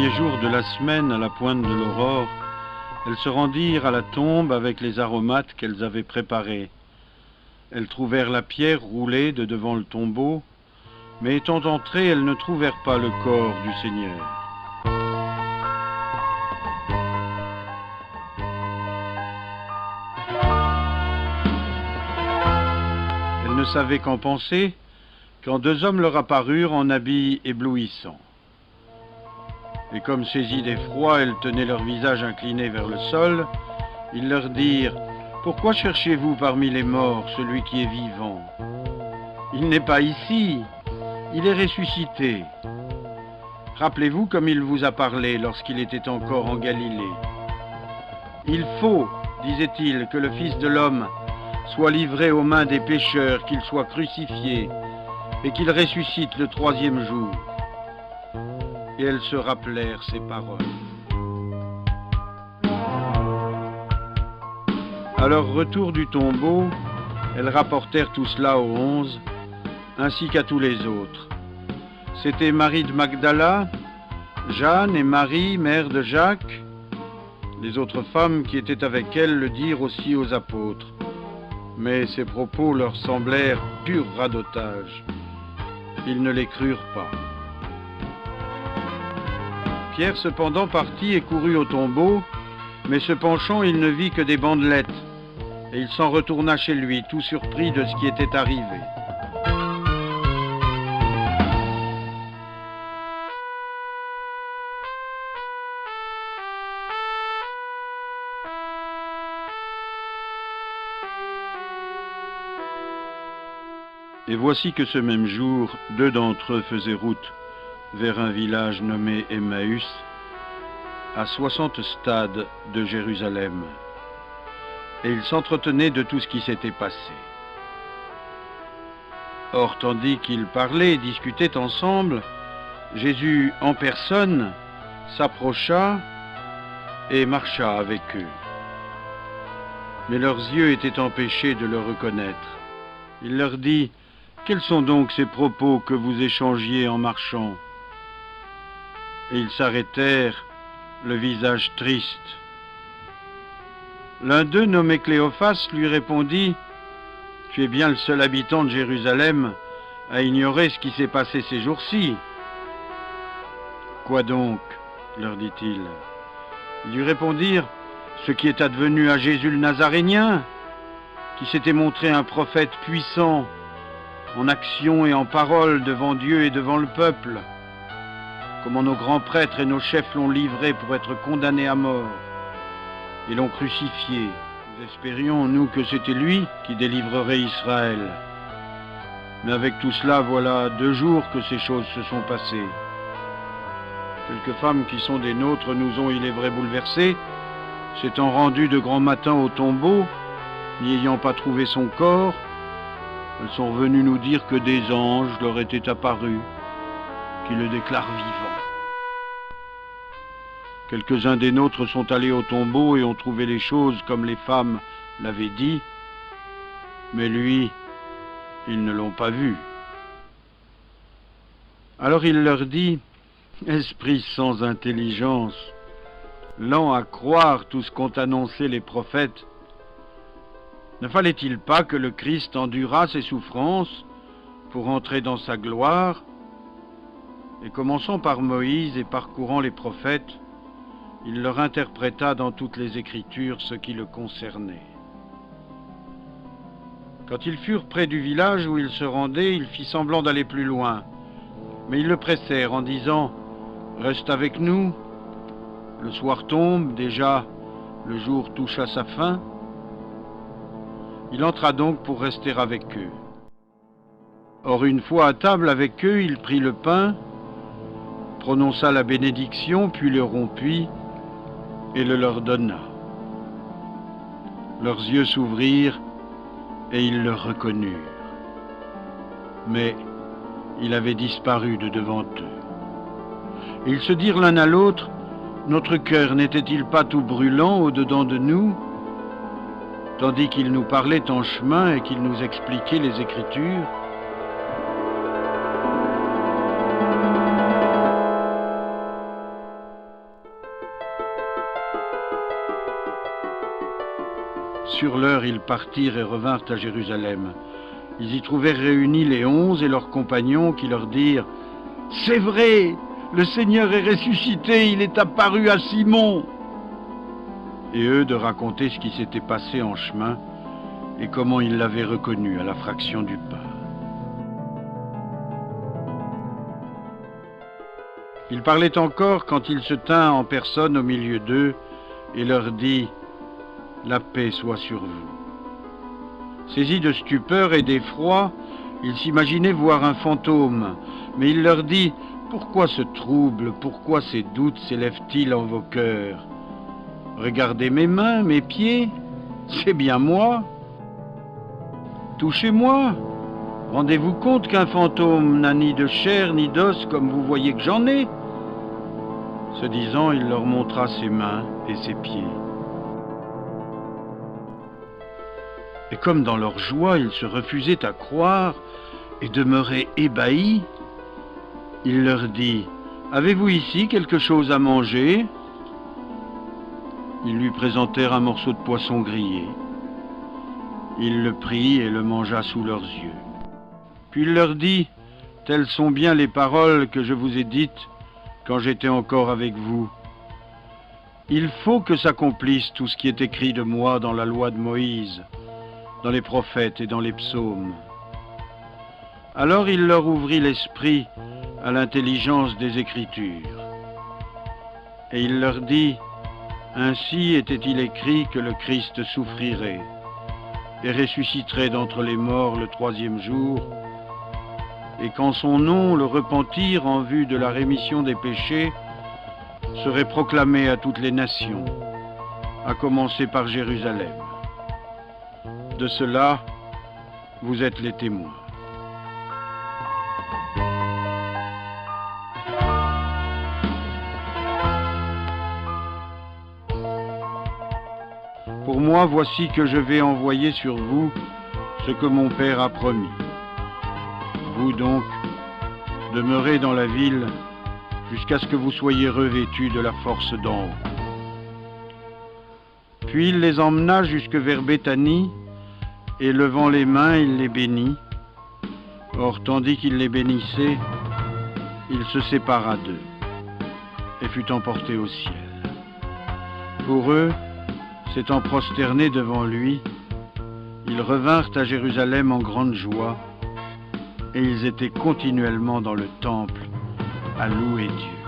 premier jour de la semaine, à la pointe de l'aurore, elles se rendirent à la tombe avec les aromates qu'elles avaient préparés. Elles trouvèrent la pierre roulée de devant le tombeau, mais étant entrées, elles ne trouvèrent pas le corps du Seigneur. Elles ne savaient qu'en penser, quand deux hommes leur apparurent en habits éblouissants. Et comme saisies d'effroi, elles tenaient leur visage incliné vers le sol, ils leur dirent « Pourquoi cherchez-vous parmi les morts celui qui est vivant? Il n'est pas ici, il est ressuscité. Rappelez-vous comme il vous a parlé lorsqu'il était encore en Galilée. Il faut, disait-il, que le Fils de l'homme soit livré aux mains des pécheurs, qu'il soit crucifié et qu'il ressuscite le troisième jour. » Et elles se rappelèrent ces paroles. À leur retour du tombeau, elles rapportèrent tout cela aux 11, ainsi qu'à tous les autres. C'était Marie de Magdala, Jeanne et Marie, mère de Jacques. Les autres femmes qui étaient avec elles le dirent aussi aux apôtres. Mais ces propos leur semblèrent pur radotage. Ils ne les crurent pas. Pierre cependant partit et courut au tombeau, mais se penchant, il ne vit que des bandelettes, et il s'en retourna chez lui, tout surpris de ce qui était arrivé. Et voici que ce même jour, deux d'entre eux faisaient route vers un village nommé Emmaüs, à 60 stades de Jérusalem, et ils s'entretenaient de tout ce qui s'était passé. Or, tandis qu'ils parlaient et discutaient ensemble, Jésus en personne s'approcha et marcha avec eux. Mais leurs yeux étaient empêchés de le reconnaître. Il leur dit « Quels sont donc ces propos que vous échangiez en marchant ?» Et ils s'arrêtèrent, le visage triste. L'un d'eux, nommé Cléophas, lui répondit « Tu es bien le seul habitant de Jérusalem à ignorer ce qui s'est passé ces jours-ci. » « Quoi donc ?» leur dit-il. Ils lui répondirent « Ce qui est advenu à Jésus le Nazarénien, qui s'était montré un prophète puissant en action et en parole devant Dieu et devant le peuple. Comment nos grands prêtres et nos chefs l'ont livré pour être condamné à mort et l'ont crucifié. Nous espérions, nous, que c'était lui qui délivrerait Israël. Mais avec tout cela, voilà 2 jours que ces choses se sont passées. Quelques femmes qui sont des nôtres nous ont, il est vrai, bouleversés, s'étant rendues de grand matin au tombeau, n'y ayant pas trouvé son corps. Elles sont venues nous dire que des anges leur étaient apparus, qui le déclarent vivant. Quelques-uns des nôtres sont allés au tombeau et ont trouvé les choses comme les femmes l'avaient dit, mais lui, ils ne l'ont pas vu. Alors il leur dit, « Esprit sans intelligence, lent à croire tout ce qu'ont annoncé les prophètes, ne fallait-il pas que le Christ endurât ses souffrances pour entrer dans sa gloire? Et commençant par Moïse et parcourant les prophètes, il leur interpréta dans toutes les Écritures ce qui le concernait. Quand ils furent près du village où il se rendait, il fit semblant d'aller plus loin. Mais ils le pressèrent en disant « Reste avec nous. Le soir tombe, déjà le jour touche à sa fin. » Il entra donc pour rester avec eux. Or, une fois à table avec eux, il prit le pain, prononça la bénédiction, puis le rompit et le leur donna. Leurs yeux s'ouvrirent et ils le reconnurent. Mais il avait disparu de devant eux. Et ils se dirent l'un à l'autre, « Notre cœur n'était-il pas tout brûlant au-dedans de nous ?» tandis qu'il nous parlait en chemin et qu'il nous expliquait les Écritures. sur l'heure, ils partirent et revinrent à Jérusalem. Ils y trouvèrent réunis les 11 et leurs compagnons qui leur dirent « C'est vrai, le Seigneur est ressuscité, il est apparu à Simon !» Et eux de raconter ce qui s'était passé en chemin et comment ils l'avaient reconnu à la fraction du pain. Il parlait encore quand il se tint en personne au milieu d'eux et leur dit « La paix soit sur vous ». Saisis de stupeur et d'effroi, ils s'imaginaient voir un fantôme, mais il leur dit « Pourquoi ce trouble, pourquoi ces doutes s'élèvent-ils en vos cœurs? Regardez mes mains, mes pieds, c'est bien moi. Touchez-moi. Rendez-vous compte qu'un fantôme n'a ni de chair ni d'os comme vous voyez que j'en ai. » Ce disant, il leur montra ses mains et ses pieds. Et comme dans leur joie, ils se refusaient à croire et demeuraient ébahis, il leur dit « Avez-vous ici quelque chose à manger ?» Ils lui présentèrent un morceau de poisson grillé. Il le prit et le mangea sous leurs yeux. Puis il leur dit « Telles sont bien les paroles que je vous ai dites quand j'étais encore avec vous. Il faut que s'accomplisse tout ce qui est écrit de moi dans la loi de Moïse, dans les prophètes et dans les psaumes. » Alors il leur ouvrit l'esprit à l'intelligence des Écritures. Et il leur dit « Ainsi était-il écrit que le Christ souffrirait et ressusciterait d'entre les morts le 3e jour, et qu'en son nom le repentir en vue de la rémission des péchés serait proclamé à toutes les nations, à commencer par Jérusalem. De cela, vous êtes les témoins. Pour moi, voici que je vais envoyer sur vous ce que mon Père a promis. Vous donc, demeurez dans la ville jusqu'à ce que vous soyez revêtus de la force d'en haut. Puis il les emmena jusque vers Béthanie, et levant les mains, il les bénit. Or, tandis qu'il les bénissait, il se sépara d'eux et fut emporté au ciel. Pour eux, s'étant prosternés devant lui, ils revinrent à Jérusalem en grande joie, et ils étaient continuellement dans le temple à louer Dieu.